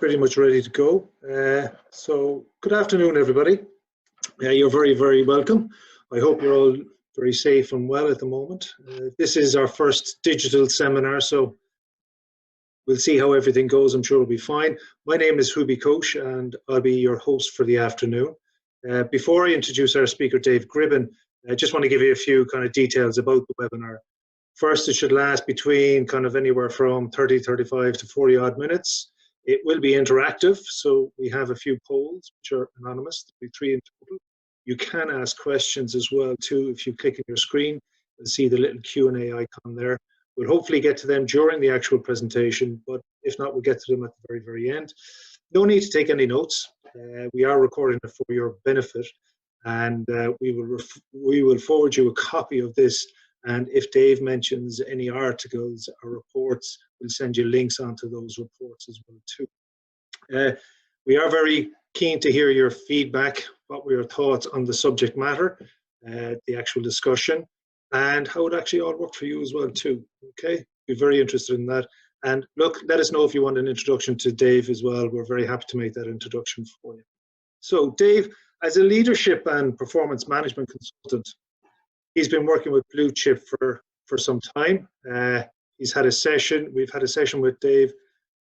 pretty much ready to go. So good afternoon, everybody. You're very, very welcome. I hope you're all very safe and well at the moment. This is our first digital seminar, so we'll see how everything goes. I'm sure it'll be fine. My name is Hubi Koch, and I'll be your host for the afternoon. Before I introduce our speaker, Dave Gribben, I just want to give you a few kind of details about the webinar. First, it should last between kind of anywhere from 30, 35 to 40 odd minutes. It will be interactive, so we have a few polls which are anonymous. There'll be 3 in total. You can ask questions as well too. If you click on your screen and see the little Q&A icon there, we'll hopefully get to them during the actual presentation, but if not, we'll get to them at the very, very end. No need to take any notes. We are recording it for your benefit, and we will forward you a copy of this. And if Dave mentions any articles or reports, we'll send you links onto those reports as well too. We are very keen to hear your feedback, what were your thoughts on the subject matter, the actual discussion, and how it actually all worked for you as well too. Okay, we're very interested in that. And look, let us know if you want an introduction to Dave as well. We're very happy to make that introduction for you. So Dave, as a leadership and performance management consultant, he's been working with Blue Chip for some time. He's had a session, we've had a session with Dave.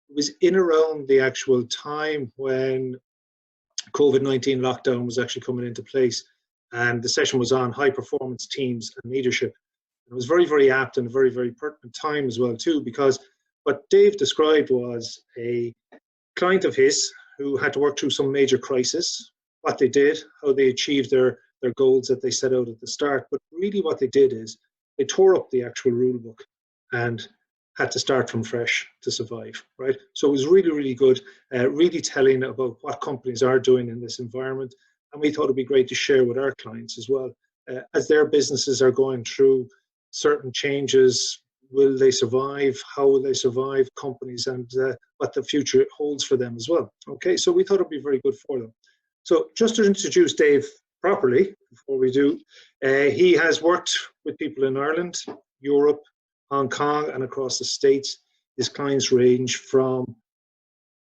It was in around the actual time when COVID-19 lockdown was actually coming into place. And the session was on high performance teams and leadership. It was very, very apt and a very, very pertinent time as well too, because what Dave described was a client of his who had to work through some major crisis, what they did, how they achieved their goals that they set out at the start. But really what they did is they tore up the actual rule book and had to start from fresh to survive, right? So it was really, really good, really telling about what companies are doing in this environment. And we thought it'd be great to share with our clients as well. As their businesses are going through certain changes, will they survive? How will they survive, companies, and what the future holds for them as well. Okay, so we thought it'd be very good for them. So just to introduce Dave properly, before we do, he has worked with people in Ireland, Europe, Hong Kong, and across the States. His clients range from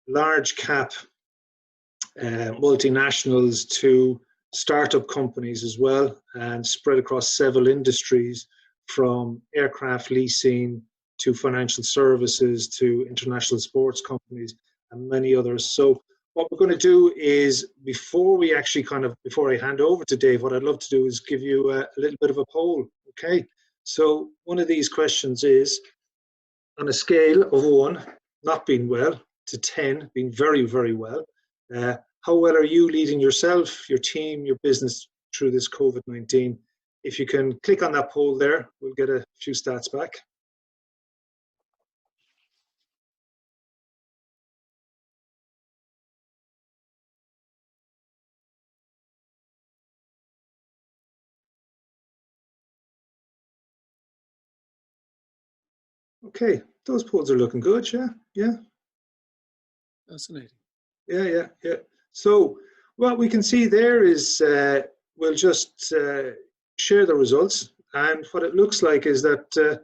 large cap multinationals to startup companies as well, and spread across several industries, from aircraft leasing to financial services to international sports companies and many others. So what we're going to do is, before I hand over to Dave, what I'd love to do is give you a little bit of a poll, okay? So one of these questions is, on a scale of 1, not being well, to 10, being very, very well, how well are you leading yourself, your team, your business through this COVID-19? If you can click on that poll there, we'll get a few stats back. Okay, those polls are looking good, yeah, yeah. Fascinating. Yeah. So what we can see there is, we'll just share the results, and what it looks like is that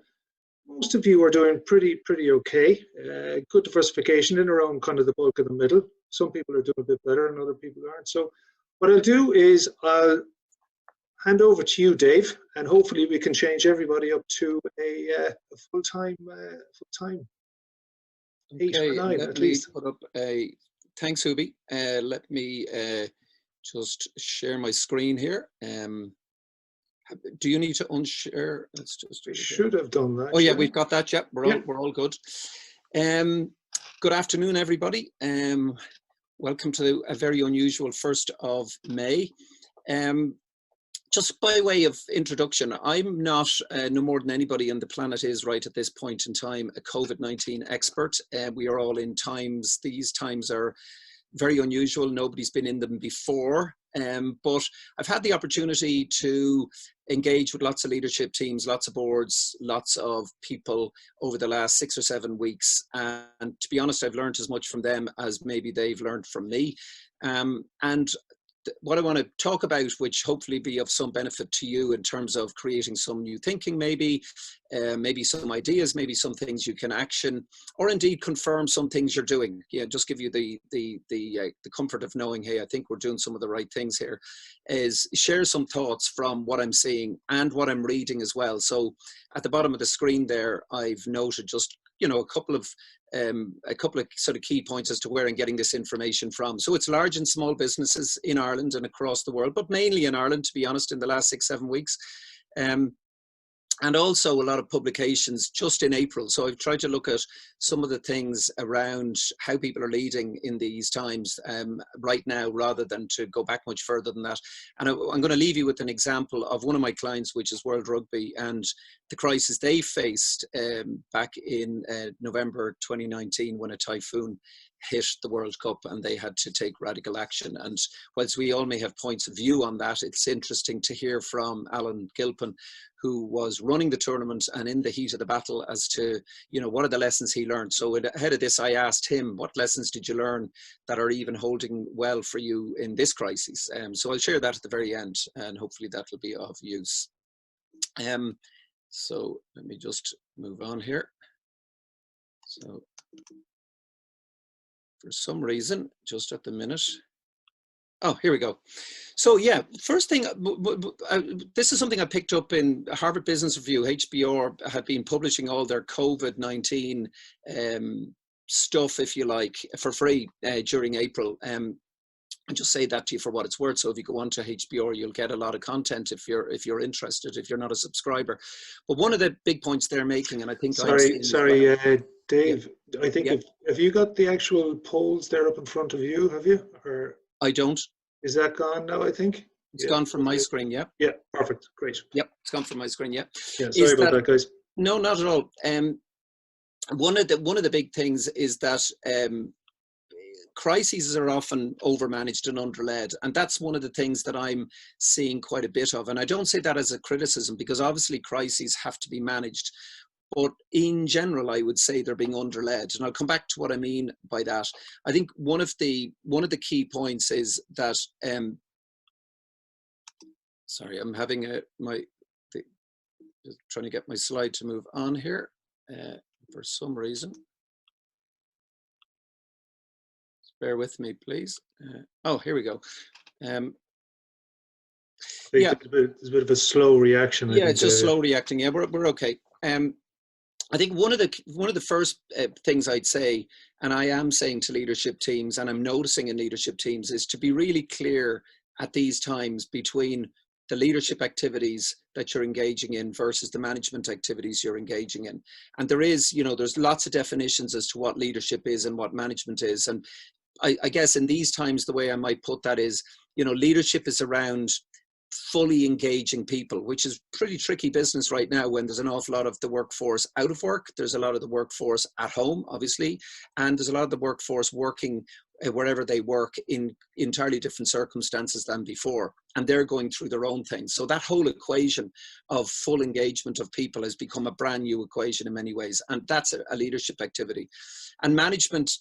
most of you are doing pretty okay. Good diversification in around kind of the bulk of the middle. Some people are doing a bit better and other people aren't. So what I'll do is I'll hand over to you, Dave, and hopefully we can change everybody up to a full-time, Okay, 8 or 9 let at me least. put up a, thanks Hubi. Let me just share my screen here. Do you need to unshare? Let's just do it again. Should have done that. Oh yeah, we've got that. Yeah, we're all good. Good afternoon, everybody. Welcome to a very unusual 1st of May. Just by way of introduction, I'm not, no more than anybody on the planet is right at this point in time, a COVID-19 expert. We are all in times, these times are very unusual. Nobody's been in them before. But I've had the opportunity to engage with lots of leadership teams, lots of boards, lots of people over the last 6 or 7 weeks. And to be honest, I've learned as much from them as maybe they've learned from me. And what I want to talk about, which hopefully be of some benefit to you in terms of creating some new thinking, maybe some ideas, maybe some things you can action, or indeed confirm some things you're doing. Yeah, just give you the comfort of knowing, hey, I think we're doing some of the right things here. Is share some thoughts from what I'm seeing and what I'm reading as well. So at the bottom of the screen there, I've noted just a couple of sort of key points as to where I'm getting this information from. So it's large and small businesses in Ireland and across the world, but mainly in Ireland, to be honest, in the last 6-7 weeks. And also a lot of publications just in April. So I've tried to look at some of the things around how people are leading in these times right now, rather than to go back much further than that. And I'm going to leave you with an example of one of my clients, which is World Rugby, and the crisis they faced back in November 2019 when a typhoon hit the World Cup and they had to take radical action. And whilst we all may have points of view on that, it's interesting to hear from Alan Gilpin, who was running the tournament and in the heat of the battle, as to, what are the lessons he learned. So ahead of this, I asked him, what lessons did you learn that are even holding well for you in this crisis? So I'll share that at the very end, and hopefully that will be of use. So let me just move on here. So for some reason, just at the minute, oh, here we go. So yeah, first thing, this is something I picked up in Harvard Business Review. HBR had been publishing all their COVID-19 stuff, if you like, for free during April. I just say that to you for what it's worth. So if you go on to HBR, you'll get a lot of content if you're interested, if you're not a subscriber. But one of the big points they're making, and I think Dave, yeah. I think have you got the actual polls there up in front of you? Have you? Or I don't. Is that gone now? I think it's gone from my screen. Yeah. Yeah. Perfect. Great. Yep. It's gone from my screen. Yeah. Yeah. Sorry about that, guys. No, not at all. One of the big things is that crises are often overmanaged and underled, and that's one of the things that I'm seeing quite a bit of. And I don't say that as a criticism, because obviously crises have to be managed, but in general, I would say they're being underled. And I'll come back to what I mean by that. I think one of the key points is that. Sorry, I'm having trying to get my slide to move on here for some reason. Bear with me, please. Oh, here we go. Yeah, there's a bit of a slow reaction. Yeah, it's just slow reacting. Yeah, we're okay. I think one of the first things I'd say, and I am saying to leadership teams, and I'm noticing in leadership teams, is to be really clear at these times between the leadership activities that you're engaging in versus the management activities you're engaging in. And there is, there's lots of definitions as to what leadership is and what management is. And I guess in these times, the way I might put that is, leadership is around fully engaging people, which is pretty tricky business right now when there's an awful lot of the workforce out of work. There's a lot of the workforce at home, obviously, and there's a lot of the workforce working wherever they work in entirely different circumstances than before, and they're going through their own things. So that whole equation of full engagement of people has become a brand new equation in many ways, and that's a leadership activity. And management,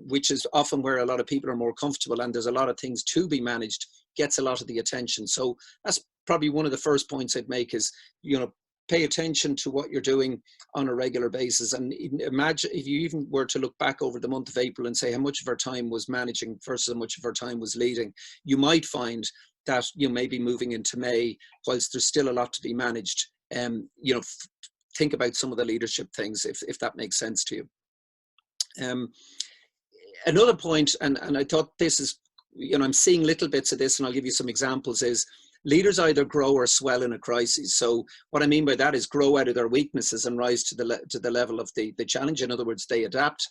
which is often where a lot of people are more comfortable and there's a lot of things to be managed, gets a lot of the attention. So that's probably one of the first points I'd make is, pay attention to what you're doing on a regular basis. And imagine if you even were to look back over the month of April and say how much of our time was managing versus how much of our time was leading, you might find that you may be moving into May, whilst there's still a lot to be managed. Think about some of the leadership things, if that makes sense to you. Another point, and I thought this is, I'm seeing little bits of this, and I'll give you some examples, is leaders either grow or swell in a crisis. So what I mean by that is grow out of their weaknesses and rise to the level of the challenge. In other words, they adapt,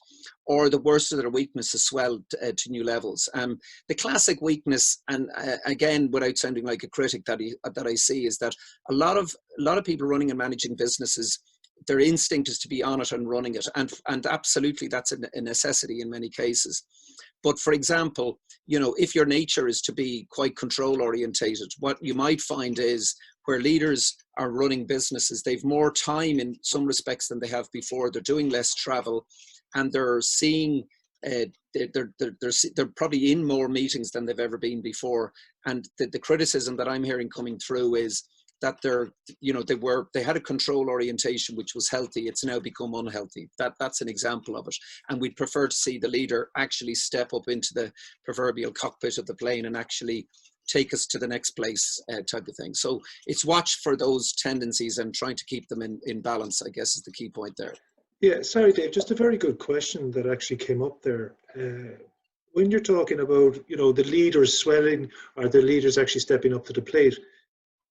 or the worst of their weaknesses swell to new levels. The classic weakness, and again, without sounding like a critic, that I see is that a lot of people running and managing businesses, their instinct is to be on it and running it, and absolutely that's a necessity in many cases. But for example, if your nature is to be quite control orientated, what you might find is where leaders are running businesses, they've more time in some respects than they have before. They're doing less travel, and they're seeing they're probably in more meetings than they've ever been before. And the criticism that I'm hearing coming through is that they had a control orientation which was healthy. It's now become unhealthy. That's an example of it. And we'd prefer to see the leader actually step up into the proverbial cockpit of the plane and actually take us to the next place, type of thing. So it's watch for those tendencies and trying to keep them in balance, I guess, is the key point there. Yeah, sorry, Dave, just a very good question that actually came up there. When you're talking about, the leaders swelling or the leaders actually stepping up to the plate,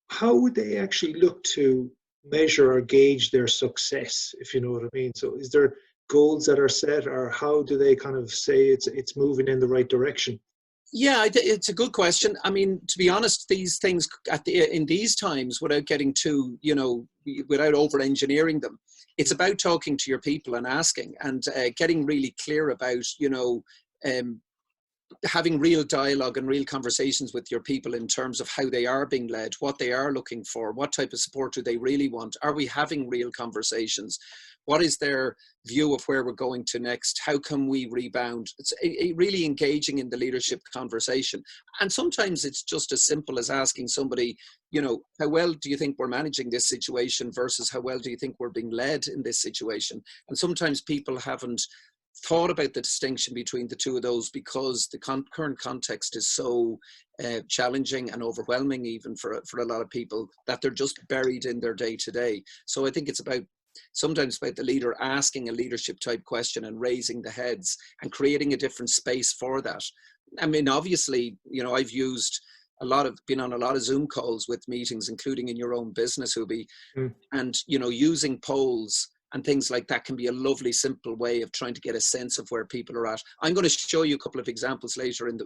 how would they actually look to measure or gauge their success, if you know what I mean? So is there goals that are set, or how do they kind of say it's moving in the right direction? Yeah, it's a good question. I mean, to be honest, these things in these times, without getting too, without over-engineering them, it's about talking to your people and asking and getting really clear about, having real dialogue and real conversations with your people in terms of how they are being led, what they are looking for, what type of support do they really want? Are we having real conversations? What is their view of where we're going to next? How can we rebound? It's really engaging in the leadership conversation. And sometimes it's just as simple as asking somebody, how well do you think we're managing this situation versus how well do you think we're being led in this situation? And sometimes people haven't thought about the distinction between the two of those because the current context is so challenging and overwhelming even for a lot of people that they're just buried in their day-to-day. So I think it's sometimes about the leader asking a leadership type question and raising the heads and creating a different space for that. I mean, obviously, I've been on a lot of Zoom calls with meetings, including in your own business, Hubi, and, using polls and things like that can be a lovely, simple way of trying to get a sense of where people are at. I'm going to show you a couple of examples later in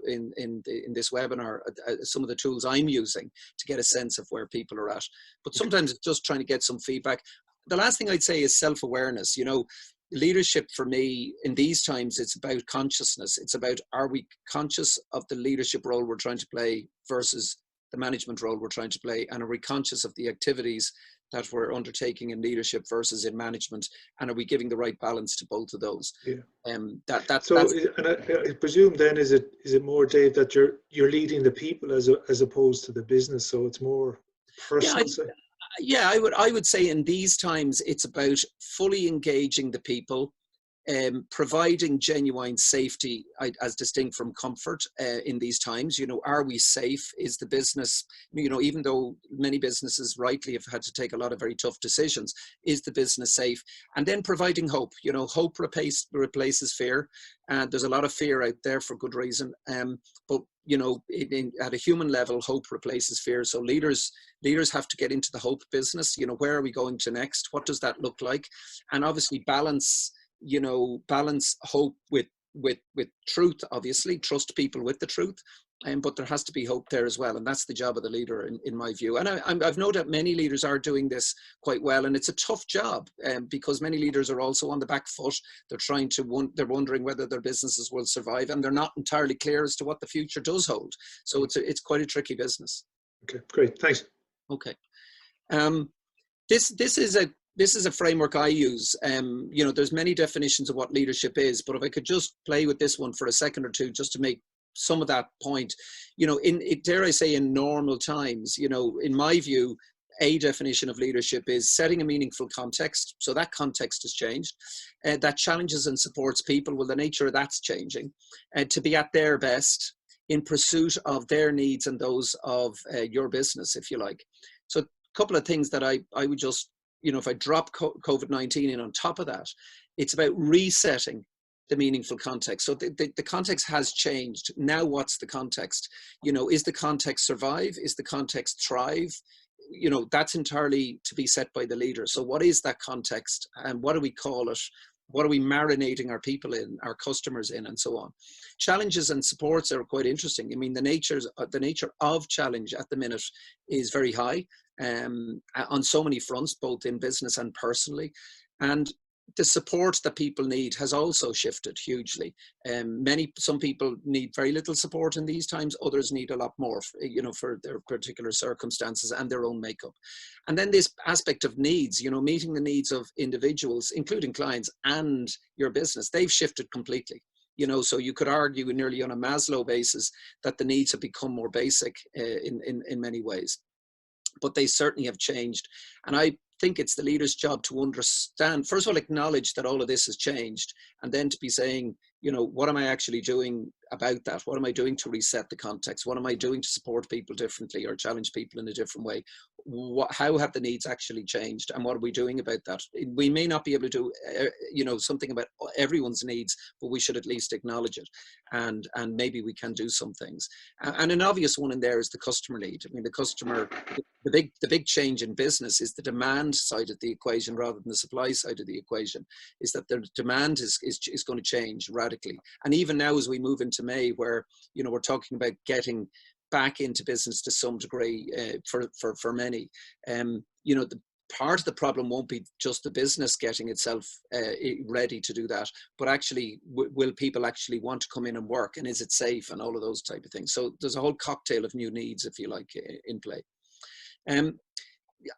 this webinar, some of the tools I'm using to get a sense of where people are at. But sometimes it's just trying to get some feedback. The last thing I'd say is self-awareness. Leadership for me in these times, it's about consciousness. It's about, are we conscious of the leadership role we're trying to play versus the management role we're trying to play? And are we conscious of the activities that we're undertaking in leadership versus in management? And are we giving the right balance to both of those? Yeah. And I presume then is it more, Dave, that you're leading the people as opposed to the business, so it's more personal? Yeah, I would say in these times it's about fully engaging the people, providing genuine safety as distinct from comfort in these times. Are we safe? Is the business, even though many businesses rightly have had to take a lot of very tough decisions, is the business safe? And then providing hope. Hope replaces fear, and there's a lot of fear out there for good reason. But at a human level, hope replaces fear. So leaders have to get into the hope business. Where are we going to next? What does that look like? And obviously balance hope with truth. Obviously trust people with the truth, but there has to be hope there as well, and that's the job of the leader in my view. And I've noted that many leaders are doing this quite well, and it's a tough job because many leaders are also on the back foot. They're wondering whether their businesses will survive, and they're not entirely clear as to what the future does hold. So it's quite a tricky business. Okay, great, thanks. Okay. This is a framework I use. There's many definitions of what leadership is, but if I could just play with this one for a second or two, just to make some of that point, dare I say, in normal times, in my view, a definition of leadership is setting a meaningful context. So that context has changed. That challenges and supports people. Well, the nature of that's changing. To be at their best in pursuit of their needs and those of your business, if you like. So a couple of things that I would just, if I drop COVID-19 in on top of that, it's about resetting the meaningful context. So the context has changed. Now what's the context? Is the context survive? Is the context thrive? That's entirely to be set by the leader. So what is that context, and what do we call it? What are we marinating our people in, our customers in, and so on? Challenges and supports are quite interesting. I mean, the nature of challenge at the minute is very high on so many fronts, both in business and personally. And the support that people need has also shifted hugely. Some people need very little support in these times. Others need a lot more, for their particular circumstances and their own makeup. And then this aspect of needs, meeting the needs of individuals, including clients and your business, they've shifted completely. So you could argue nearly on a Maslow basis that the needs have become more basic in many ways, but they certainly have changed. And I think it's the leader's job to understand, first of all, acknowledge that all of this has changed, and then to be saying, what am I actually doing about that? What am I doing to reset the context? What am I doing to support people differently or challenge people in a different way? How have the needs actually changed, and what are we doing about that? We may not be able to do, something about everyone's needs, but we should at least acknowledge it, and maybe we can do some things. And an obvious one in there is the customer need. I mean, the customer, the big change in business is the demand side of the equation rather than the supply side of the equation. Is that the demand is going to change radically, and even now as we move into May, where we're talking about getting back into business to some degree for many. The part of the problem won't be just the business getting itself ready to do that, but actually will people actually want to come in and work, and is it safe, and all of those type of things. So there's a whole cocktail of new needs, if you like, in play.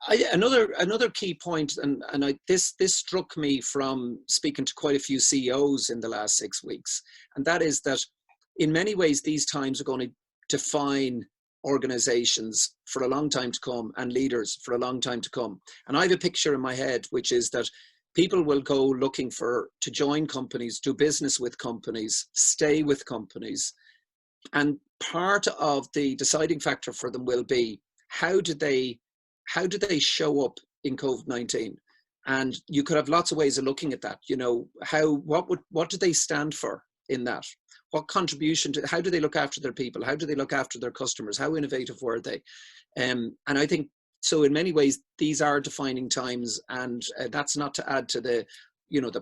Another key point, and this struck me from speaking to quite a few CEOs in the last 6 weeks, and that is that in many ways these times are going to define organizations for a long time to come, and leaders for a long time to come. And I have a picture in my head, which is that people will go looking to join companies, do business with companies, stay with companies. And part of the deciding factor for them will be, how do they show up in COVID-19? And you could have lots of ways of looking at that. What do they stand for in that? What contribution how do they look after their people? How do they look after their customers? How innovative were they? And I think, so in many ways, these are defining times, and that's not to add to the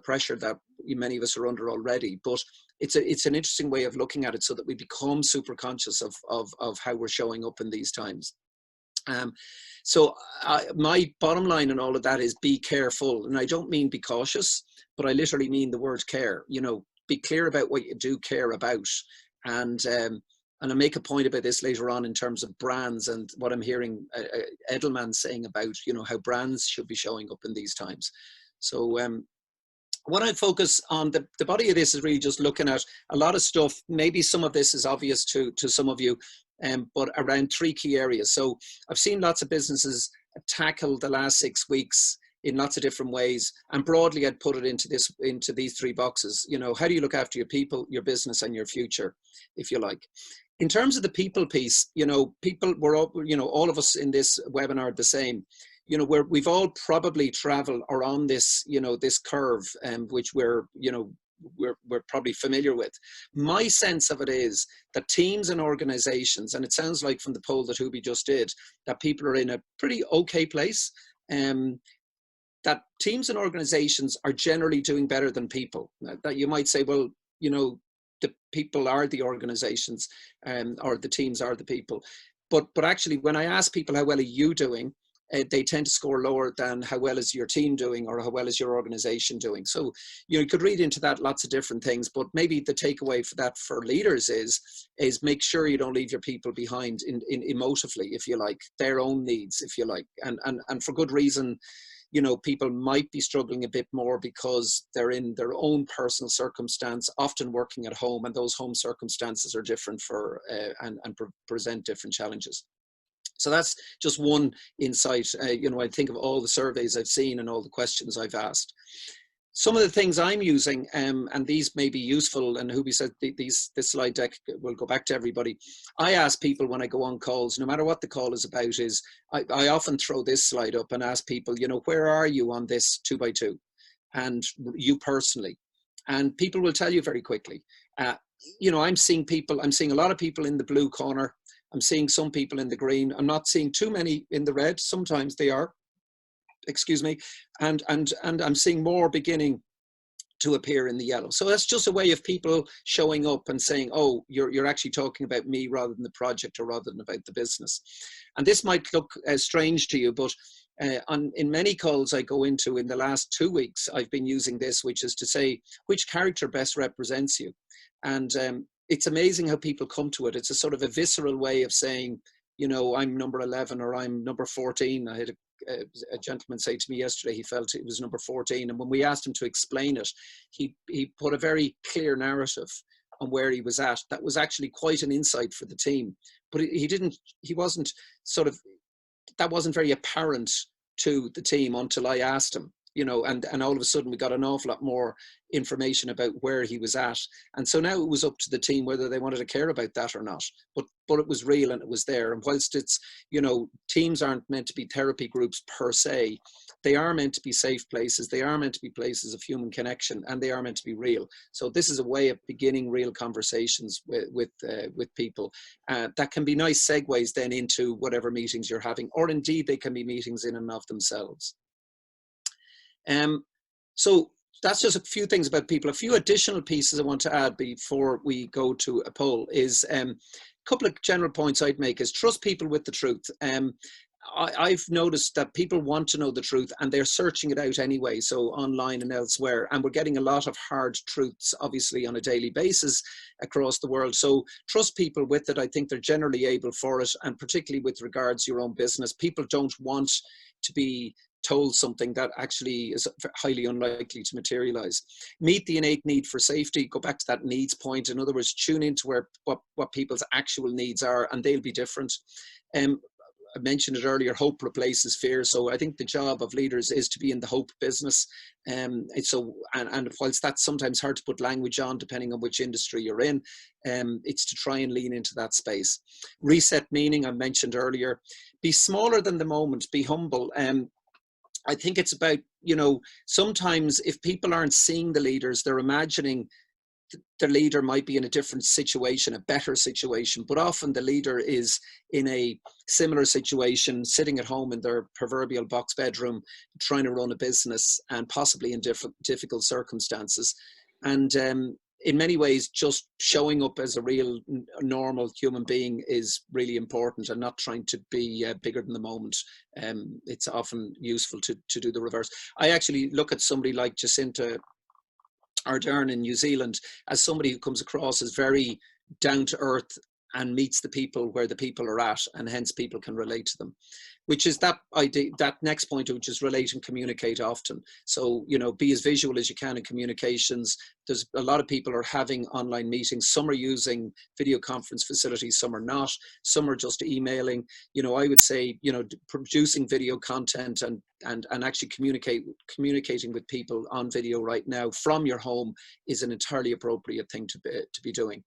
pressure that many of us are under already, but it's an interesting way of looking at it, so that we become super conscious of how we're showing up in these times. So my bottom line in all of that is be careful. And I don't mean be cautious, but I literally mean the word care. Be clear about what you do care about. And I'll make a point about this later on in terms of brands, and what I'm hearing Edelman saying about, how brands should be showing up in these times. So what I focus on, the body of this is really just looking at a lot of stuff. Maybe some of this is obvious to some of you, but around 3 key areas. So I've seen lots of businesses tackle the last 6 weeks in lots of different ways, and broadly I'd put it into these 3 boxes. How do you look after your people, your business, and your future, if you like? In terms of the people piece, people, we're all, all of us in this webinar are the same. We've all probably traveled or on this, this curve, which we're probably familiar with. My sense of it is that teams and organizations, and it sounds like from the poll that Hubi just did, that people are in a pretty okay place. That teams and organizations are generally doing better than people. That you might say, well, the people are the organizations, or the teams are the people. But actually, when I ask people, how well are you doing? They tend to score lower than how well is your team doing, or how well is your organization doing. So you could read into that lots of different things, but maybe the takeaway for that for leaders is make sure you don't leave your people behind in emotively, if you like, their own needs, if you like, and for good reason. People might be struggling a bit more because they're in their own personal circumstance, often working at home, and those home circumstances are different and present different challenges. So that's just one insight. I think of all the surveys I've seen and all the questions I've asked. Some of the things I'm using, and these may be useful, and Hubi said this slide deck will go back to everybody. I ask people when I go on calls, no matter what the call is about, is I often throw this slide up and ask people, where are you on this 2x2? And you personally. And people will tell you very quickly. I'm seeing a lot of people in the blue corner. I'm seeing some people in the green. I'm not seeing too many in the red. Sometimes they are. Excuse me, and I'm seeing more beginning to appear in the yellow. So that's just a way of people showing up and saying, oh, you're actually talking about me rather than the project, or rather than about the business. And this might look strange to you, but in many calls I go into in the last 2 weeks, I've been using this, which is to say, which character best represents you? And it's amazing how people come to it. It's a sort of a visceral way of saying, I'm number 11, or I'm number 14. I had a a gentleman say to me yesterday he felt it was number 14, and when we asked him to explain it, he put a very clear narrative on where he was at. That was actually quite an insight for the team, but he wasn't sort of, that wasn't very apparent to the team until I asked him, you know, and all of a sudden we got an awful lot more information about where he was at. And so now it was up to the team whether they wanted to care about that or not. But it was real and it was there. And whilst it's, you know, teams aren't meant to be therapy groups per se, they are meant to be safe places. They are meant to be places of human connection, and they are meant to be real. So this is a way of beginning real conversations with people. That can be nice segues then into whatever meetings you're having, or indeed they can be meetings in and of themselves. So that's just a few things about people. A few additional pieces I want to add before we go to a poll is a couple of general points I'd make is trust people with the truth. I've noticed that people want to know the truth and they're searching it out anyway, so online and elsewhere, and we're getting a lot of hard truths obviously on a daily basis across the world. So trust people with it. I think they're generally able for it, and particularly with regards to your own business, people don't want to be told something that actually is highly unlikely to materialize. Meet the innate need for safety. Go back to that needs point. In other words, tune into what people's actual needs are, and they'll be different. I mentioned it earlier, hope replaces fear. So I think the job of leaders is to be in the hope business. And whilst that's sometimes hard to put language on, depending on which industry you're in, it's to try and lean into that space. Reset meaning, I mentioned earlier. Be smaller than the moment, be humble. I think it's about, you know, sometimes if people aren't seeing the leaders, they're imagining the leader might be in a different situation, a better situation, but often the leader is in a similar situation, sitting at home in their proverbial box bedroom, trying to run a business and possibly in difficult circumstances. And in many ways, just showing up as a real normal human being is really important, and not trying to be bigger than the moment. It's often useful to do the reverse. I actually look at somebody like Jacinta Ardern in New Zealand as somebody who comes across as very down to earth and meets the people where the people are at, and hence people can relate to them, which is that idea, that next point, which is relate and communicate often. So, you know, be as visual as you can in communications. There's a lot of people are having online meetings. Some are using video conference facilities, some are not, some are just emailing. You know, I would say, you know, producing video content and actually communicating with people on video right now from your home is an entirely appropriate thing to be doing.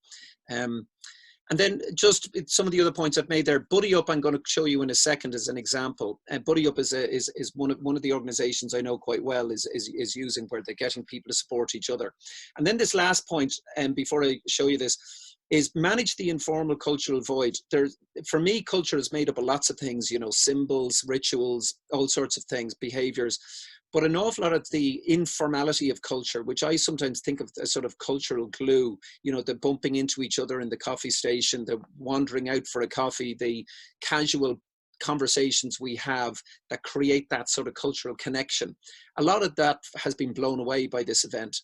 And then just some of the other points I've made there. Buddy Up, I'm going to show you in a second as an example. Buddy Up is one of the organizations I know quite well is using, where they're getting people to support each other. And then this last point, before I show you this, is manage the informal cultural void. For me, culture is made up of lots of things, you know, symbols, rituals, all sorts of things, behaviors. But an awful lot of the informality of culture, which I sometimes think of as sort of cultural glue, you know, the bumping into each other in the coffee station, the wandering out for a coffee, the casual conversations we have that create that sort of cultural connection. A lot of that has been blown away by this event.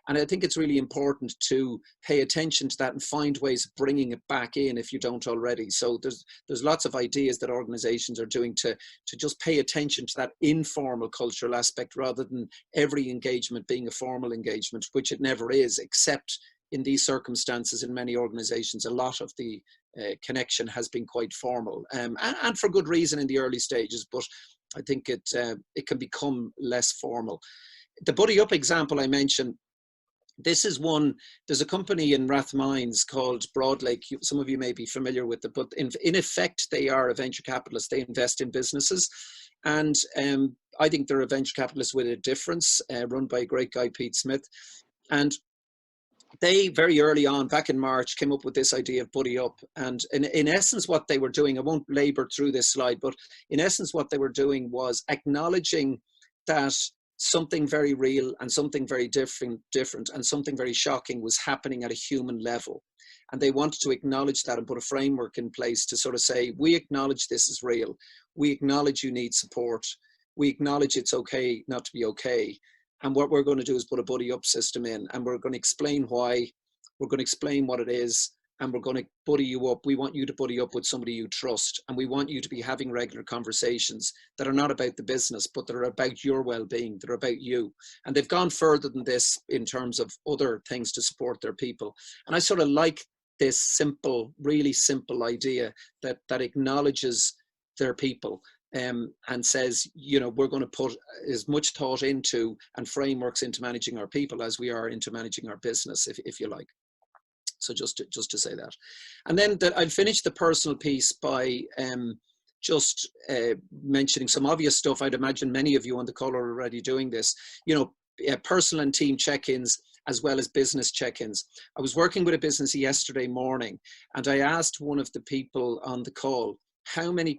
And I think it's really important to pay attention to that and find ways of bringing it back in if you don't already. So there's lots of ideas that organizations are doing to just pay attention to that informal cultural aspect, rather than every engagement being a formal engagement, which it never is, except in these circumstances in many organizations. A lot of the connection has been quite formal, and for good reason in the early stages, but I think it can become less formal. The Buddy Up example I mentioned, this is one, there's a company in Rathmines called Broadlake. Some of you may be familiar with it, but in effect, they are a venture capitalist. They invest in businesses. And I think they're a venture capitalist with a difference, run by a great guy, Pete Smith. And they very early on, back in March, came up with this idea of Buddy Up. And in essence, what they were doing, I won't labor through this slide, but in essence, what they were doing was acknowledging that something very real and something very different and something very shocking was happening at a human level. And they wanted to acknowledge that and put a framework in place to sort of say, we acknowledge this is real. We acknowledge you need support. We acknowledge it's okay not to be okay. And what we're going to do is put a Buddy Up system in, and we're going to explain why, we're going to explain what it is, and we're going to buddy you up. We want you to buddy up with somebody you trust, and we want you to be having regular conversations that are not about the business, but that are about your well-being, that are about you. And they've gone further than this in terms of other things to support their people. And I sort of like this simple, really simple idea that acknowledges their people, and says, you know, we're going to put as much thought into and frameworks into managing our people as we are into managing our business, if you like. So just to say that. And then I'd finish the personal piece by just mentioning some obvious stuff. I'd imagine many of you on the call are already doing this, you know, personal and team check-ins as well as business check-ins. I was working with a business yesterday morning, and I asked one of the people on the call, how many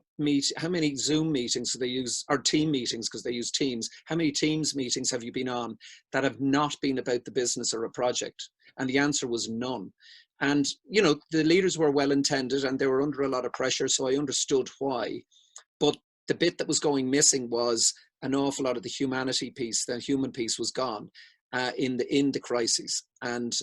Zoom meetings do they use, or team meetings, because they use Teams, how many Teams meetings have you been on that have not been about the business or a project? And the answer was none. And, you know, the leaders were well intended and they were under a lot of pressure, so I understood why. But the bit that was going missing was an awful lot of the humanity piece. The human piece was gone in the crisis. And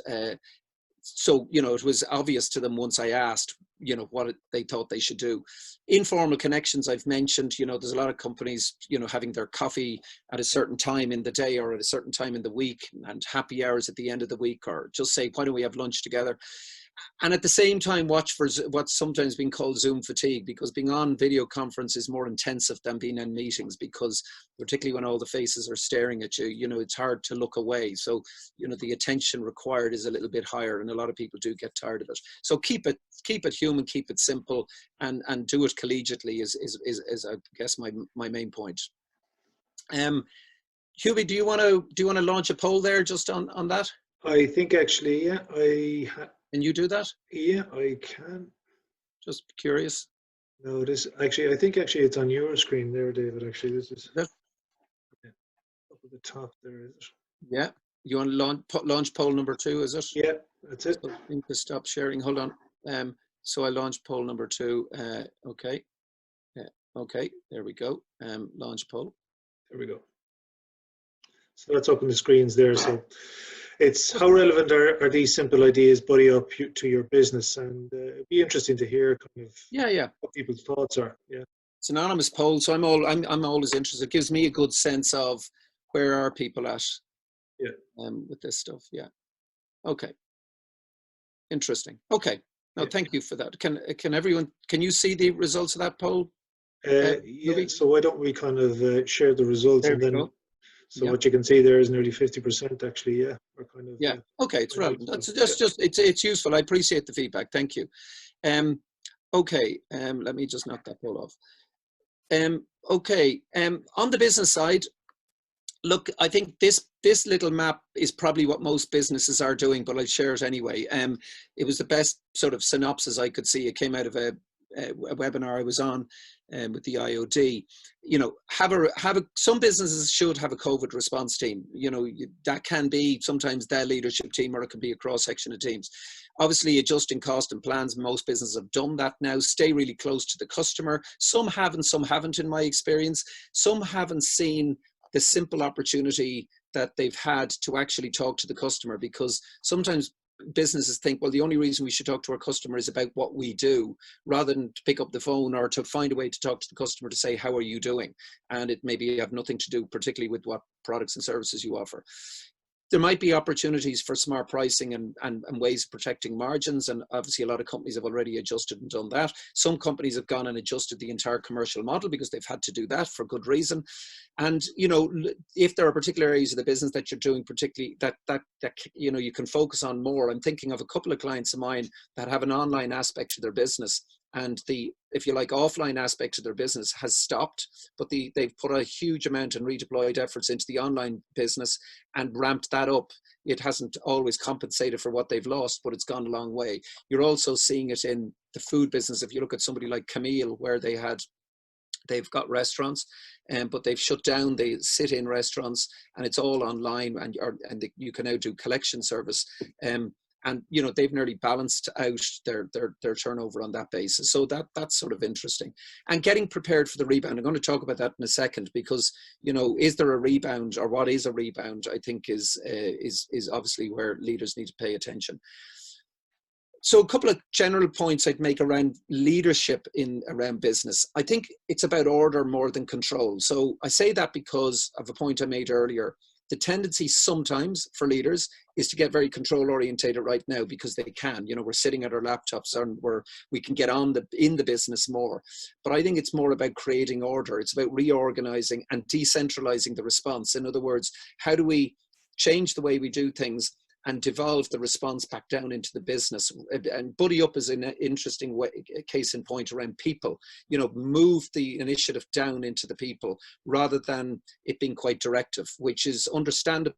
so, you know, it was obvious to them once I asked, you know, what they thought they should do. Informal connections, I've mentioned, you know, there's a lot of companies, you know, having their coffee at a certain time in the day or at a certain time in the week, and happy hours at the end of the week, or just say, why don't we have lunch together? And at the same time, watch for what's sometimes been called Zoom fatigue, because being on video conference is more intensive than being in meetings, because particularly when all the faces are staring at you, you know, it's hard to look away. So, you know, the attention required is a little bit higher, and a lot of people do get tired of it. So keep it human, keep it simple, and do it collegiately is I guess my main point. Hubie, do you want to launch a poll there just on that? I think actually, yeah, Can you do that? yeah, I can. Just curious. No, this actually, I think actually it's on your screen there, David. Actually, this is Yeah. Up at the top there, is it? Yeah. You want to launch poll number 2, is it? Yeah, that's it. So I need to stop sharing. Hold on. So I launched poll number 2. Okay. Okay. There we go. Launch poll. There we go. So that's up on the screens there. So it's how relevant are these simple ideas, buddy up to your business, and it'd be interesting to hear kind of what people's thoughts are. Yeah, it's an anonymous poll, so I'm always interested. It gives me a good sense of where are people at. Yeah. With this stuff. Yeah. Okay. Interesting. Okay. No, thank you for that. Can everyone? Can you see the results of that poll? Yeah. So why don't we kind of share the results, and then go. So what you can see there is nearly 50% actually, yeah. We're kind of, okay, it's relevant. That's just it's useful. I appreciate the feedback. Thank you. Okay, let me just knock that poll off. Okay, on the business side, look, I think this little map is probably what most businesses are doing, but I'll share it anyway. It was the best sort of synopsis I could see. It came out of a webinar I was on with the IOD. You know, some businesses should have a COVID response team. You know, that can be sometimes their leadership team, or it can be a cross section of teams. Obviously, adjusting cost and plans. Most businesses have done that now. Stay really close to the customer. Some have and some haven't, in my experience. Some haven't seen the simple opportunity that they've had to actually talk to the customer, because sometimes businesses think, well, the only reason we should talk to our customer is about what we do, rather than to pick up the phone or to find a way to talk to the customer to say, how are you doing? And it maybe have nothing to do particularly with what products and services you offer. There might be opportunities for smart pricing and ways of protecting margins. And obviously a lot of companies have already adjusted and done that. Some companies have gone and adjusted the entire commercial model because they've had to do that for good reason. And, you know, if there are particular areas of the business that you're doing particularly that you know, you can focus on more. I'm thinking of a couple of clients of mine that have an online aspect to their business, and the, if you like, offline aspect of their business has stopped, but they've put a huge amount and redeployed efforts into the online business and ramped that up. It hasn't always compensated for what they've lost, but it's gone a long way. You're also seeing it in the food business. If you look at somebody like Camille, where they've got restaurants, but they've shut down the sit-in restaurants, and it's all online, and you can now do collection service. And you know, they've nearly balanced out their turnover on that basis. So that's sort of interesting. And getting prepared for the rebound. I'm going to talk about that in a second, because, you know, is there a rebound, or what is a rebound? I think is obviously where leaders need to pay attention. So a couple of general points I'd make around leadership around business. I think it's about order more than control. So I say that because of a point I made earlier. The tendency sometimes for leaders is to get very control orientated right now because they can. You know, we're sitting at our laptops and we can get on in the business more. But I think it's more about creating order. It's about reorganizing and decentralizing the response. In other words, how do we change the way we do things and devolve the response back down into the business? And buddy up is an interesting case in point around people. You know, move the initiative down into the people rather than it being quite directive, which is understandable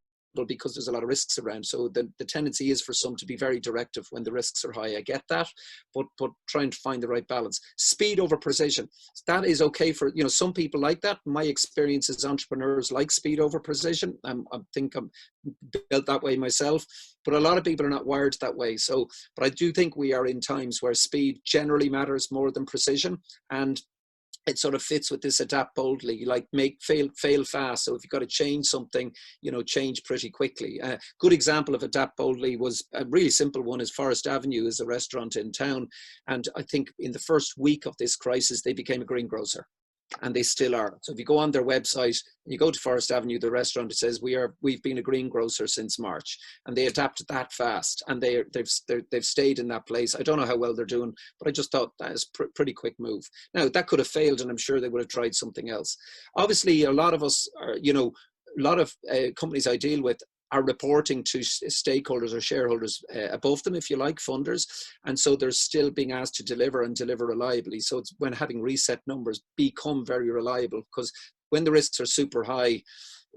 because there's a lot of risks around. So the tendency is for some to be very directive when the risks are high. I get that, but trying to find the right balance. Speed over precision. That is okay for, you know, some people like that. My experience as entrepreneurs like speed over precision. I think I'm built that way myself, but a lot of people are not wired that way. So, but I do think we are in times where speed generally matters more than precision, and it sort of fits with this adapt boldly, like fail fast. So if you've got to change something, you know, change pretty quickly. Good example of adapt boldly was a really simple one is Forest Avenue is a restaurant in town. And I think in the first week of this crisis, they became a greengrocer. And they still are. So if you go on their website and you go to Forest Avenue, the restaurant, it says we've been a greengrocer since March, and they adapted that fast, and they've stayed in that place. I don't know how well they're doing, but I just thought that is pretty quick move. Now that could have failed, and I'm sure they would have tried something else. Obviously, a lot of us are, you know, a lot of companies I deal with are reporting to stakeholders or shareholders above them, if you like, funders. And so they're still being asked to deliver and deliver reliably. So it's when having reset numbers become very reliable, because when the risks are super high,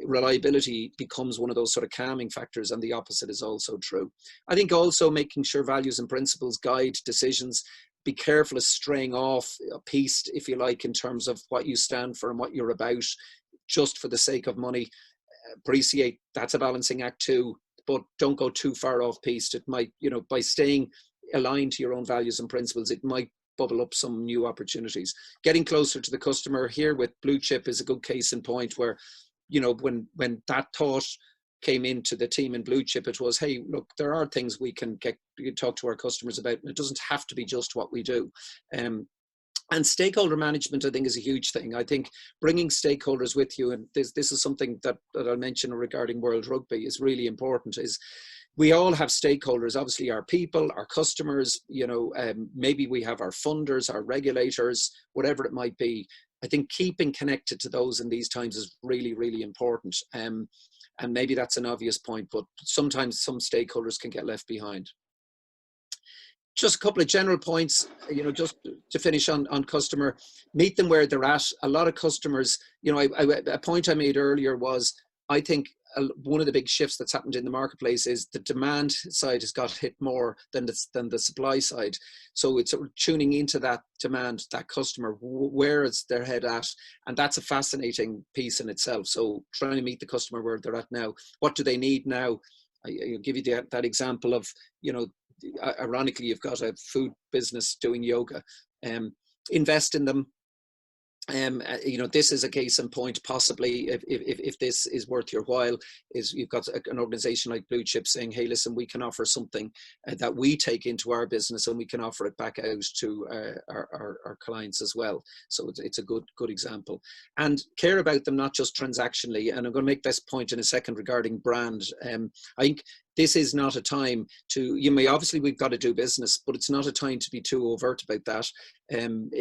reliability becomes one of those sort of calming factors, and the opposite is also true. I think also making sure values and principles guide decisions. Be careful of straying off a piece, if you like, in terms of what you stand for and what you're about, just for the sake of money. Appreciate that's a balancing act too, but don't go too far off piste. It might, you know, by staying aligned to your own values and principles, it might bubble up some new opportunities. Getting closer to the customer here with Blue Chip is a good case in point where, you know, when that thought came into the team in Blue Chip, it was, hey, look, there are things we can talk to our customers about, and it doesn't have to be just what we do. And stakeholder management, I think, is a huge thing. I think bringing stakeholders with you, and this is something that I'll mention regarding World Rugby, is really important, is we all have stakeholders, obviously our people, our customers, you know, maybe we have our funders, our regulators, whatever it might be. I think keeping connected to those in these times is really, really important. And maybe that's an obvious point, but sometimes some stakeholders can get left behind. Just a couple of general points, you know, just to finish on customer, meet them where they're at. A lot of customers, you know, a point I made earlier was, I think one of the big shifts that's happened in the marketplace is the demand side has got hit more than the supply side. So it's sort of tuning into that demand, that customer, where is their head at? And that's a fascinating piece in itself. So trying to meet the customer where they're at now. What do they need now? I'll give you that example of, you know, ironically, you've got a food business doing yoga. Invest in them. You know, this is a case in point, possibly, if this is worth your while, is you've got an organization like Blue Chip saying, hey, listen, we can offer something that we take into our business, and we can offer it back out to our clients as well. So it's a good example. And care about them, not just transactionally. And I'm going to make this point in a second regarding brand. I think this is not a time to, you may, obviously we've got to do business, but it's not a time to be too overt about that. And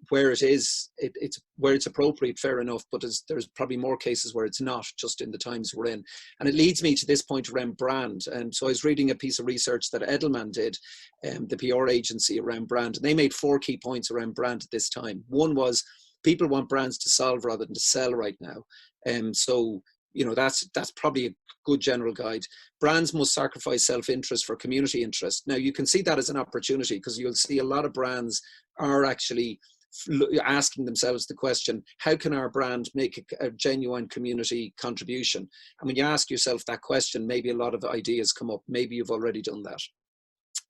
where it is, it's where it's appropriate, fair enough, but there's probably more cases where it's not, just in the times we're in. And it leads me to this point around brand. And so I was reading a piece of research that Edelman did, the PR agency, around brand, and they made 4 key points around brand at this time. One was, people want brands to solve rather than to sell right now. So, you know, that's probably a good general guide. Brands must sacrifice self-interest for community interest. Now, you can see that as an opportunity, because you'll see a lot of brands are actually asking themselves the question, how can our brand make a genuine community contribution? And when you ask yourself that question, maybe a lot of ideas come up. Maybe you've already done that.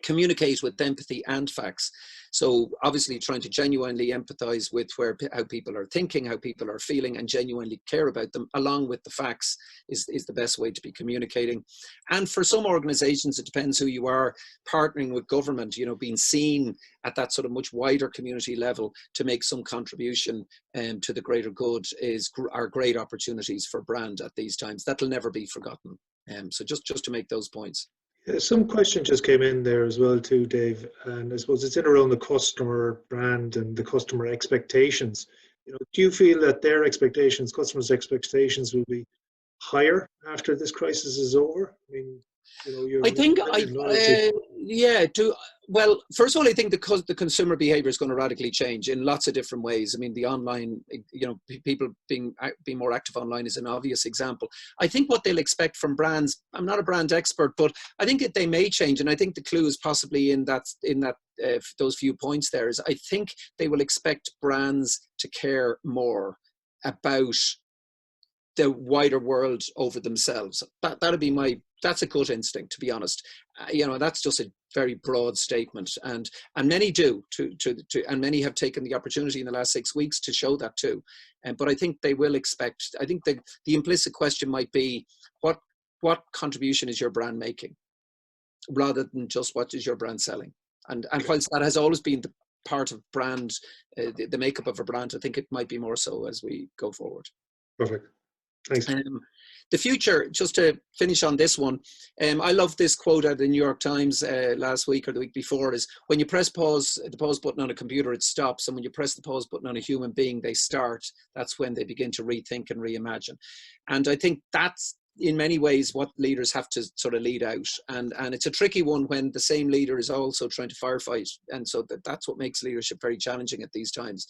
communicate with empathy and facts. So obviously trying to genuinely empathize with how people are thinking, how people are feeling, and genuinely care about them, along with the facts, is the best way to be communicating. And for some organizations, it depends who you are, partnering with government, being seen at that sort of much wider community level to make some contribution to the greater good are great opportunities for brand at these times. That'll never be forgotten. So just to make those points. Some question just came in there as well too, Dave, and I suppose it's in around the customer brand and the customer expectations. Do you feel that their expectations, customers' expectations, will be higher after this crisis is over? I mean, I think well, first of all, I think the consumer behavior is going to radically change in lots of different ways. I mean, the online, people being more active online is an obvious example. I think what they'll expect from brands, I'm not a brand expert, but I think that they may change, and I think the clue is possibly in that those few points there. Is I think they will expect brands to care more about the wider world over themselves. That's a gut instinct, to be honest. That's just a very broad statement, and many do and many have taken the opportunity in the last 6 weeks to show that too. But I think they will expect. I think the implicit question might be, what contribution is your brand making, rather than just what is your brand selling. And whilst that has always been the part of brand, the makeup of a brand, I think it might be more so as we go forward. Perfect. Thanks. The future, just to finish on this one, I love this quote out of the New York Times last week or the week before, is when you press the pause button on a computer, it stops. And when you press the pause button on a human being, they start. That's when they begin to rethink and reimagine. And I think that's in many ways what leaders have to sort of lead out. And it's a tricky one when the same leader is also trying to firefight. And so that's what makes leadership very challenging at these times.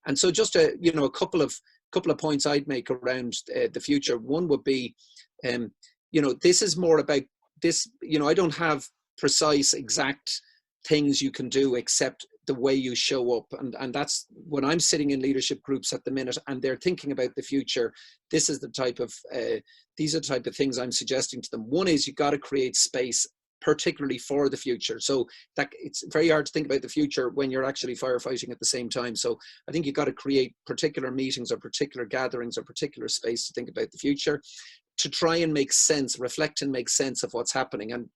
And so just a couple of points I'd make around the future. One would be, this is more about this. I don't have precise, exact things you can do except the way you show up, and that's when I'm sitting in leadership groups at the minute, and they're thinking about the future. These are the type of things I'm suggesting to them. One is you've got to create space, particularly for the future. So that it's very hard to think about the future when you're actually firefighting at the same time. So I think you've got to create particular meetings or particular gatherings or particular space to think about the future, to try and make sense, reflect and make sense of what's happening. And,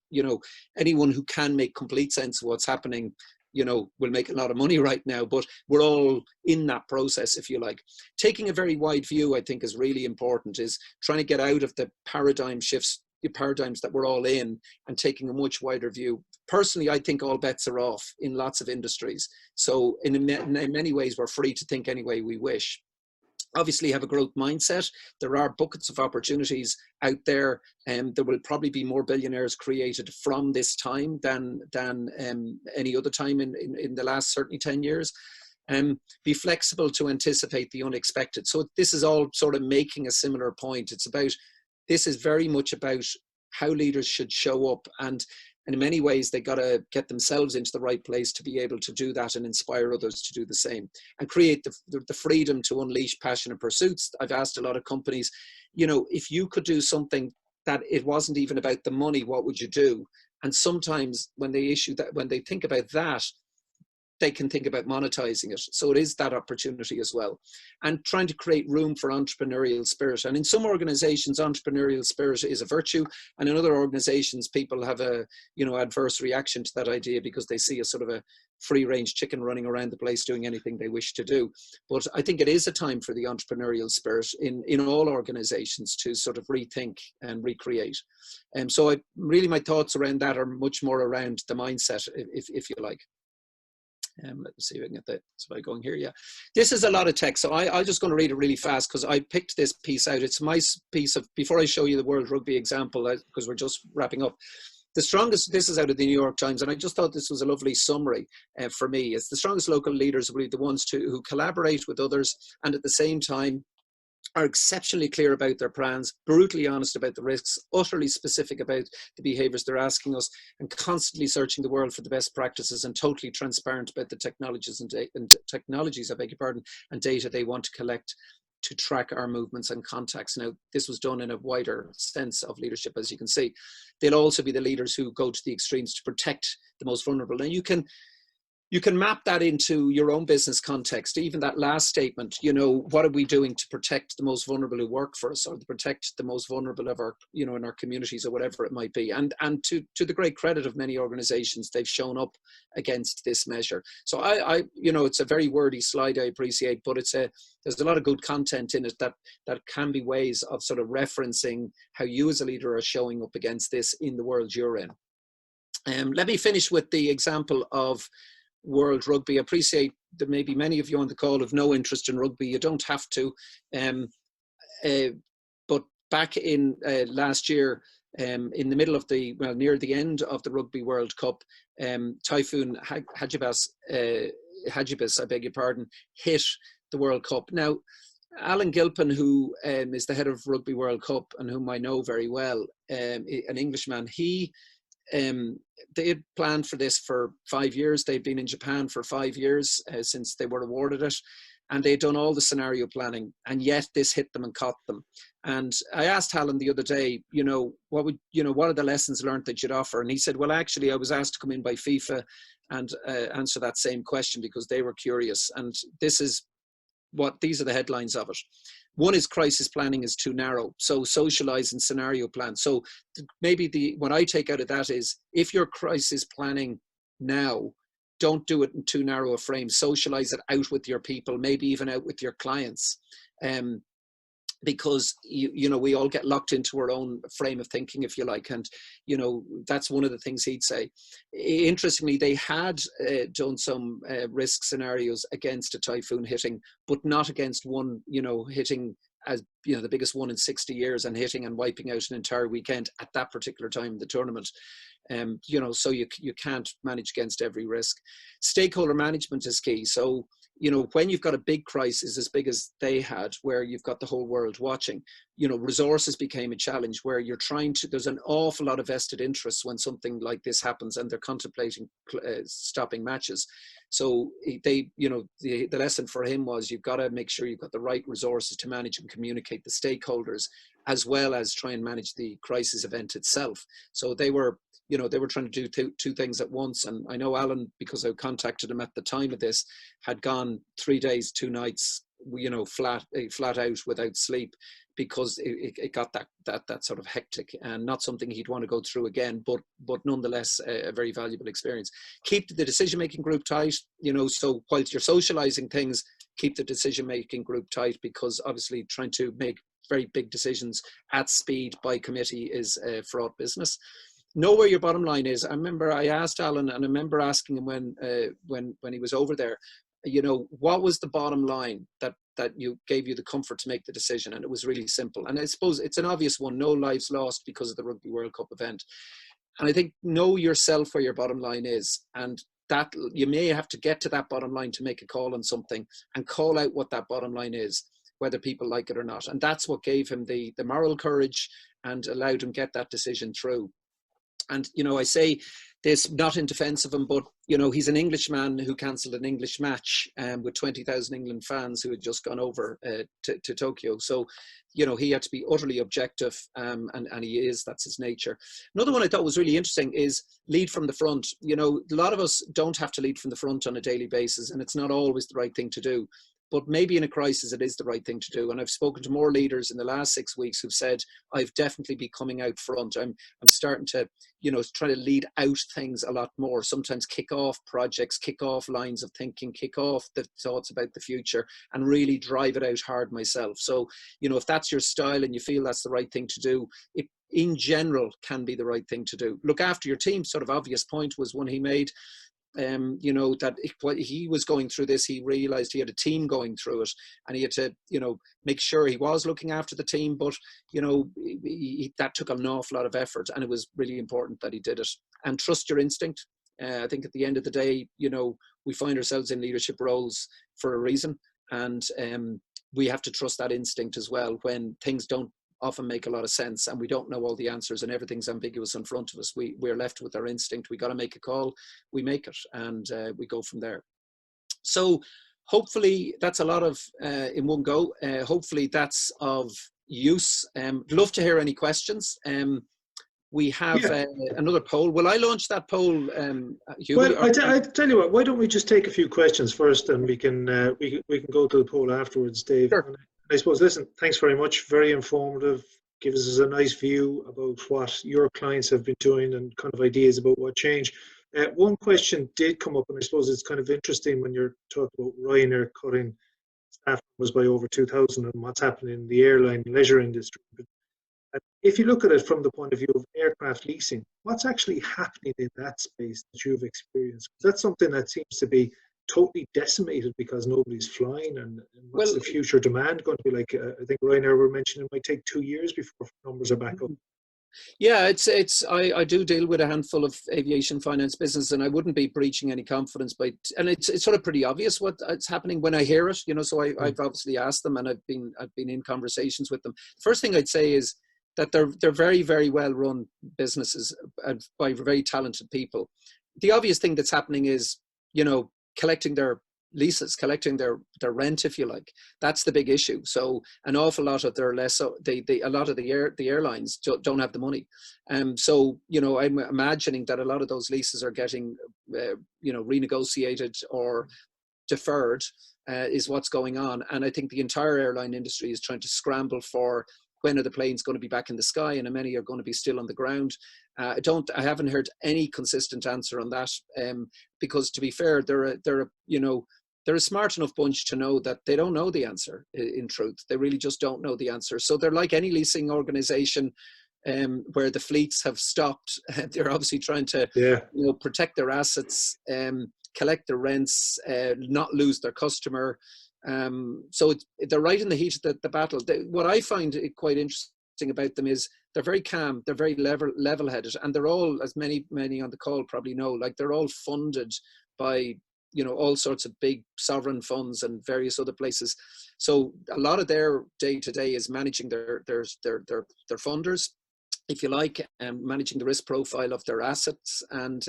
anyone who can make complete sense of what's happening, will make a lot of money right now, but we're all in that process, if you like. Taking a very wide view, I think, is really important, is trying to get out of the paradigm shifts, the paradigms that we're all in, and taking a much wider view. Personally, I think all bets are off in lots of industries. So in many ways, we're free to think any way we wish. Obviously have a growth mindset. There are buckets of opportunities out there, and there will probably be more billionaires created from this time than any other time in the last certainly 10 years. Be flexible to anticipate the unexpected. So this is all sort of making a similar point. This is very much about how leaders should show up, and in many ways they got to get themselves into the right place to be able to do that and inspire others to do the same, and create the freedom to unleash passionate pursuits. I've asked a lot of companies, if you could do something that it wasn't even about the money, what would you do? And sometimes when they think about that, they can think about monetizing it. So it is that opportunity as well. And trying to create room for entrepreneurial spirit. And in some organizations, entrepreneurial spirit is a virtue. And in other organizations, people have a, adverse reaction to that idea because they see a sort of a free range chicken running around the place doing anything they wish to do. But I think it is a time for the entrepreneurial spirit in all organizations to sort of rethink and recreate. And so my thoughts around that are much more around the mindset, if you like. Let's see if I can get that. So by going here, yeah. This is a lot of text, so I'm just going to read it really fast because I picked this piece out. It's my piece of, before I show you the World Rugby example, because we're just wrapping up. This is out of the New York Times, and I just thought this was a lovely summary for me. It's the strongest local leaders will be the ones who collaborate with others and at the same time are exceptionally clear about their plans, brutally honest about the risks, utterly specific about the behaviours they're asking us, and constantly searching the world for the best practices, and totally transparent about the technologies and technologies, I beg your pardon, and data they want to collect. to track our movements and contacts. Now, this was done in a wider sense of leadership, as you can see. They'll also be the leaders who go to the extremes to protect the most vulnerable. And you can map that into your own business context. Even that last statement, you know, what are we doing to protect the most vulnerable who work for us, or to protect the most vulnerable of our, you know, in our communities, or whatever it might be. And to the great credit of many organizations, they've shown up against this measure. So I you know, it's a very wordy slide, I appreciate, but there's a lot of good content in it that can be ways of sort of referencing how you as a leader are showing up against this in the world you're in. Let me finish with the example of World Rugby. I appreciate that maybe many of you on the call have no interest in rugby. You don't have to. But back in last year, in the middle of near the end of the Rugby World Cup, Typhoon Hagibis, I beg your pardon, hit the World Cup. Now, Alan Gilpin, who is the head of Rugby World Cup and whom I know very well, an Englishman, they had planned for this for 5 years. They'd been in Japan for 5 years since they were awarded it, and they'd done all the scenario planning, and yet this hit them and caught them. And I asked Alan the other day, you know, what are the lessons learned that you'd offer? And he said, well, actually, I was asked to come in by FIFA and answer that same question because they were curious. And these are the headlines of it. One is crisis planning is too narrow. So socialize and scenario plan. So maybe what I take out of that is, if you're crisis planning now, don't do it in too narrow a frame. Socialize it out with your people, maybe even out with your clients. Because you know, we all get locked into our own frame of thinking, if you like, and you know, that's one of the things he'd say. Interestingly, they had done some risk scenarios against a typhoon hitting, but not against one, you know, hitting as, you know, the biggest one in 60 years and hitting and wiping out an entire weekend at that particular time in the tournament. You know, so you can't manage against every risk. Stakeholder management is key. So, you know, when you've got a big crisis as big as they had, where you've got the whole world watching, you know, resources became a challenge, where you're there's an awful lot of vested interests when something like this happens and they're contemplating stopping matches. So they, you know, the lesson for him was, you've got to make sure you've got the right resources to manage and communicate the stakeholders, as well as try and manage the crisis event itself. So they were, you know, they were trying to do two things at once. And I know Alan, because I contacted him at the time of this, had gone 3 days, 2 nights, you know, flat out without sleep, because it got that sort of hectic, and not something he'd want to go through again, but nonetheless a very valuable experience. Keep the decision-making group tight, you know, so whilst you're socializing things, keep the decision-making group tight, because obviously trying to make very big decisions at speed by committee is a fraught business. Know where your bottom line is. I remember I asked Alan, and I remember asking him when he was over there, you know, what was the bottom line that gave you the comfort to make the decision? And it was really simple. And I suppose it's an obvious one: no lives lost because of the Rugby World Cup event. And I think, know yourself where your bottom line is, and that you may have to get to that bottom line to make a call on something, and call out what that bottom line is, whether people like it or not. And that's what gave him the moral courage and allowed him get that decision through. And, you know, I say this not in defense of him, but, you know, he's an Englishman who cancelled an English match with 20,000 England fans who had just gone over to Tokyo. So, you know, he had to be utterly objective, and he is. That's his nature. Another one I thought was really interesting is lead from the front. You know, a lot of us don't have to lead from the front on a daily basis, and it's not always the right thing to do. But maybe in a crisis, it is the right thing to do. And I've spoken to more leaders in the last 6 weeks who've said, I've definitely been coming out front. I'm starting to, you know, try to lead out things a lot more. Sometimes kick off projects, kick off lines of thinking, kick off the thoughts about the future, and really drive it out hard myself. So, you know, if that's your style and you feel that's the right thing to do, it in general can be the right thing to do. Look after your team, sort of obvious point was one he made. You know, that when he was going through this, he realized he had a team going through it, and he had to, you know, make sure he was looking after the team. But, you know, that took an awful lot of effort, and it was really important that he did it. And trust your instinct. I think at the end of the day, you know, we find ourselves in leadership roles for a reason, and we have to trust that instinct as well when things don't often make a lot of sense and we don't know all the answers and everything's ambiguous in front of us. We're left with our instinct. We got to make a call, we make it, and we go from there. So hopefully that's a lot of in one go. Hopefully that's of use. Love to hear any questions. We have another poll. Will I launch that poll, Hugh? Well, I tell you what. Why don't we just take a few questions first, and we can go to the poll afterwards, Dave. Sure. And I suppose. Listen, thanks very much. Very informative. Gives us a nice view about what your clients have been doing and kind of ideas about what change. One question did come up, and I suppose it's kind of interesting when you're talking about Ryanair cutting staff numbers by over 2,000 and what's happening in the airline and leisure industry. But if you look at it from the point of view of aircraft leasing, what's actually happening in that space that you've experienced? That's something that seems to be totally decimated because nobody's flying. And what's the future demand going to be like? I think Ryanair were mentioning it might take 2 years before numbers are back up. Yeah, I do deal with a handful of aviation finance business, and I wouldn't be breaching any confidence and it's sort of pretty obvious what's happening when I hear it, so I've obviously asked them, and I've been in conversations with them. The first thing I'd say is that they're very, very well run businesses by very talented people. The obvious thing that's happening is, collecting their leases, collecting their rent, if you like. That's the big issue. So an awful lot of a lot of the airlines don't have the money. So, I'm imagining that a lot of those leases are getting, renegotiated or deferred, is what's going on. And I think the entire airline industry is trying to scramble for when are the planes going to be back in the sky, and many are going to be still on the ground. I haven't heard any consistent answer on that, because to be fair, they're a smart enough bunch to know that they don't know the answer. In truth, they really just don't know the answer. So they're like any leasing organization, where the fleets have stopped. They're obviously trying to protect their assets, collect their rents, not lose their customer. So they're right in the heat of the battle. What I find quite interesting about them is they're very calm, they're very level-headed, and they're all, as many on the call probably know, like they're all funded by all sorts of big sovereign funds and various other places. So a lot of their day-to-day is managing their funders, if you like, managing the risk profile of their assets, and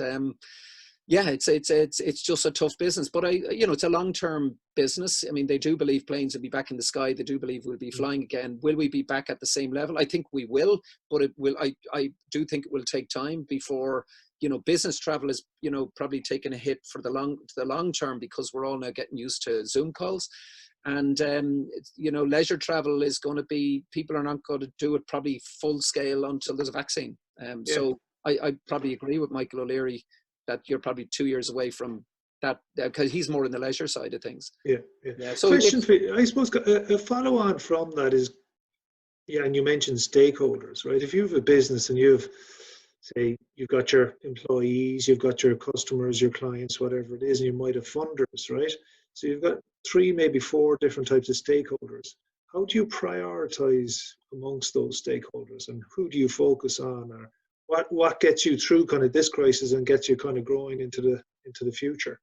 it's just a tough business, but it's a long-term business. I mean, they do believe planes will be back in the sky. They do believe we'll be flying again. Will we be back at the same level? I think we will, but it will. I do think it will take time before business travel is probably taking a hit for the long term, because we're all now getting used to Zoom calls, and leisure travel is going to be, people are not going to do it probably full scale until there's a vaccine. So I probably agree with Michael O'Leary that you're probably 2 years away from that, because he's more in the leisure side of things. Yeah. So question for you, I suppose a follow on from that is, and you mentioned stakeholders, right? If you have a business and you've got your employees, you've got your customers, your clients, whatever it is, and you might have funders, right? So you've got 3, maybe 4 different types of stakeholders. How do you prioritize amongst those stakeholders, and who do you focus on, or what gets you through kind of this crisis and gets you kind of growing into the future?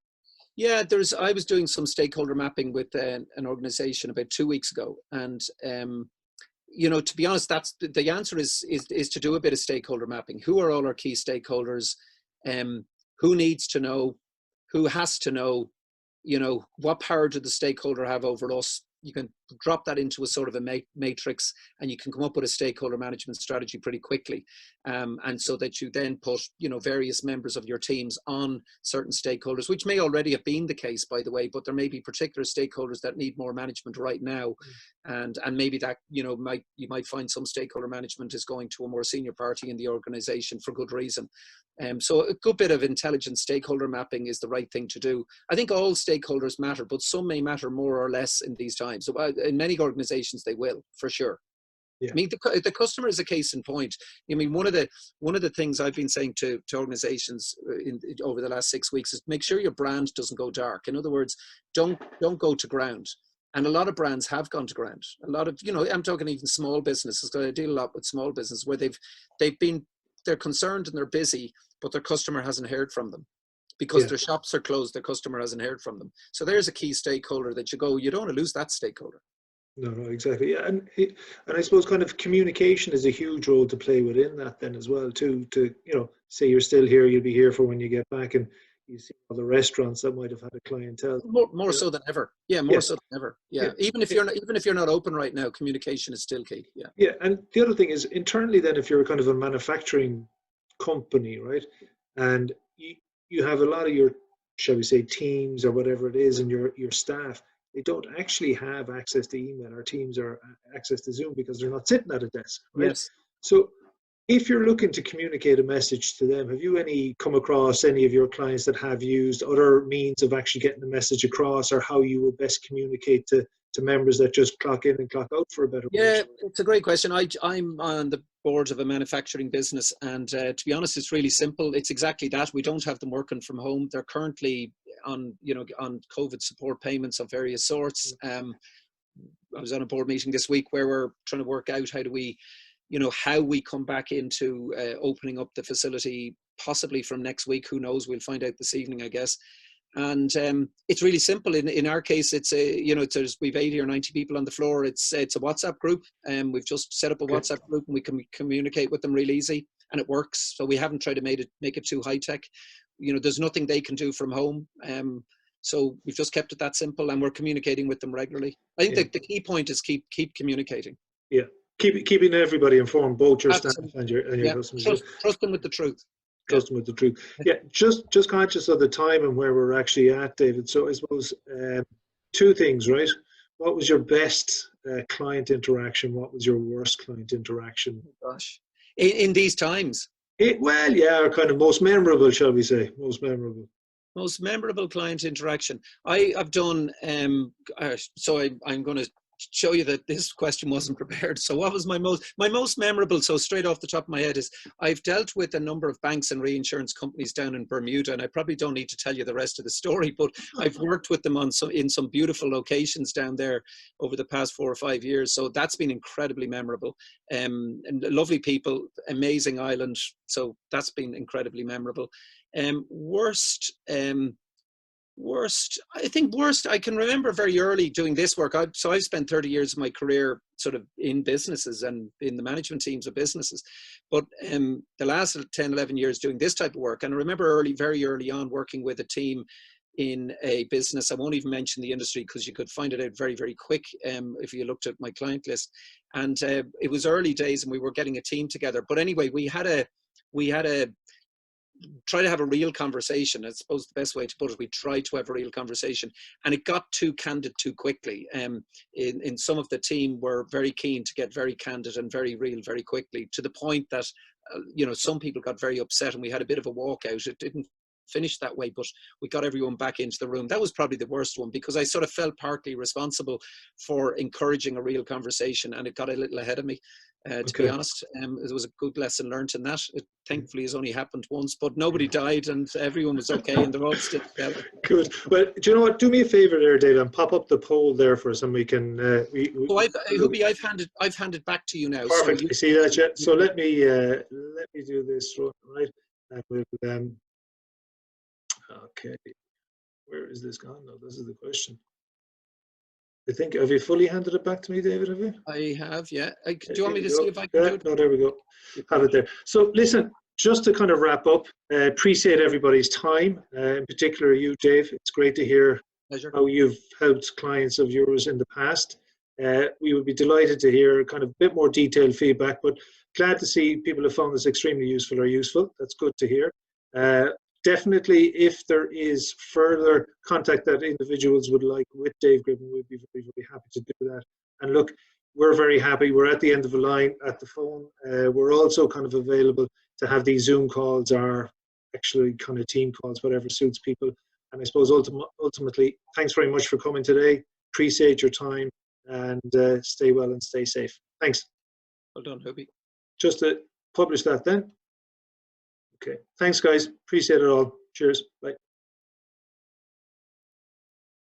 Yeah, I was doing some stakeholder mapping with an organization about 2 weeks ago, and to be honest, that's the answer is to do a bit of stakeholder mapping. Who are all our key stakeholders? Who needs to know? Who has to know? What power do the stakeholder have over us? You can drop that into a sort of a matrix, and you can come up with a stakeholder management strategy pretty quickly. And so that you then put, various members of your teams on certain stakeholders, which may already have been the case, by the way, but there may be particular stakeholders that need more management right now. And maybe that, you might find some stakeholder management is going to a more senior party in the organization for good reason. So a good bit of intelligent stakeholder mapping is the right thing to do. I think all stakeholders matter, but some may matter more or less in these times. So in many organizations, they will, for sure. Yeah. I mean, the customer is a case in point. I mean, one of the things I've been saying to organizations over the last 6 weeks is make sure your brand doesn't go dark. In other words, don't go to ground. And a lot of brands have gone to ground. A lot of, I'm talking even small businesses, because I deal a lot with small business where they're concerned and they're busy, but their customer hasn't heard from them because their shops are closed. Their customer hasn't heard from them. So there's a key stakeholder that you don't want to lose that stakeholder. No, exactly. Yeah, and I suppose kind of communication is a huge role to play within that then as well too. To say you're still here, you'll be here for when you get back, and you see all the restaurants that might have had a clientele. More so than ever. Yeah, more so than ever. Yeah. Even if you're not open right now, communication is still key. Yeah. Yeah, and the other thing is internally. Then, if you're kind of a manufacturing company, right, and you have a lot of your, shall we say, teams or whatever it is, and your staff, they don't actually have access to email or Teams or access to Zoom because they're not sitting at a desk, right? Yes. So if you're looking to communicate a message to them, have you come across any of your clients that have used other means of actually getting the message across, or how you would best communicate to members that just clock in and clock out, for a better word? Yeah, it's a great question. I'm on the board of a manufacturing business, and to be honest, it's really simple. It's exactly that. We don't have them working from home. They're currently on COVID support payments of various sorts. I was on a board meeting this week where we're trying to work out how we come back into opening up the facility, possibly from next week. Who knows? We'll find out this evening, I guess. And it's really simple. In our case, it's we've 80 or 90 people on the floor. It's a WhatsApp group, and we've just set up a WhatsApp group, and we can communicate with them real easy, and it works. So we haven't tried to make it too high tech. There's nothing they can do from home. So we've just kept it that simple, and we're communicating with them regularly. I think the key point is keep communicating. Yeah, keeping everybody informed, both your staff and your customers. Trust them with the truth. Trust them with the truth. Yeah, just conscious of the time and where we're actually at, David. So I suppose two things, right? What was your best client interaction? What was your worst client interaction? Oh, gosh, in these times. Or kind of most memorable, shall we say? Most memorable client interaction. I've done. So I'm going to show you that this question wasn't prepared. So what was my most memorable? So straight off the top of my head is I've dealt with a number of banks and reinsurance companies down in Bermuda, and I probably don't need to tell you the rest of the story, but I've worked with them in some beautiful locations down there over the past 4 or 5 years. So that's been incredibly memorable. And lovely people, amazing island. So that's been incredibly memorable. Worst, I can remember very early doing this work. I've spent 30 years of my career sort of in businesses and in the management teams of businesses. But the last 10, 11 years doing this type of work. And I remember very early on working with a team in a business. I won't even mention the industry because you could find it out very, very quick if you looked at my client list. And it was early days and we were getting a team together. But anyway, we had a try to have a real conversation. I suppose the best way to put it, we tried to have a real conversation, and it got too candid too quickly. In some of the team were very keen to get very candid and very real very quickly, to the point that some people got very upset, and we had a bit of a walkout. It didn't finish that way, but we got everyone back into the room. That was probably the worst one, because I sort of felt partly responsible for encouraging a real conversation, and it got a little ahead of me. To be honest, it was a good lesson learned in that. It thankfully has only happened once, but nobody died and everyone was okay, and they're all still together. Good. Well, do you know what? Do me a favor there, Dave, and pop up the poll there for us, and we can. Hubie, I've handed back to you now. Perfect. So you see that yet? So let me do this right. And we'll, okay. Where is this gone? No, this is the question. I think, have you fully handed it back to me, David, have you? I have, yeah. Do you want me to see if I can do it? No, there we go. Have it there. So listen, just to kind of wrap up, appreciate everybody's time, in particular you, Dave. It's great to hear how you've helped clients of yours in the past. We would be delighted to hear kind of a bit more detailed feedback, but glad to see people have found this extremely useful or useful. That's good to hear. Definitely, if there is further contact that individuals would like with Dave Gribben, we'd be very, very happy to do that. And look, we're very happy. We're at the end of the line at the phone. We're also kind of available to have these Zoom calls or actually kind of team calls, whatever suits people. And I suppose ultimately, thanks very much for coming today. Appreciate your time, and stay well and stay safe. Thanks. Well done, Hubie. Just to publish that then. Okay. Thanks, guys. Appreciate it all. Cheers. Bye.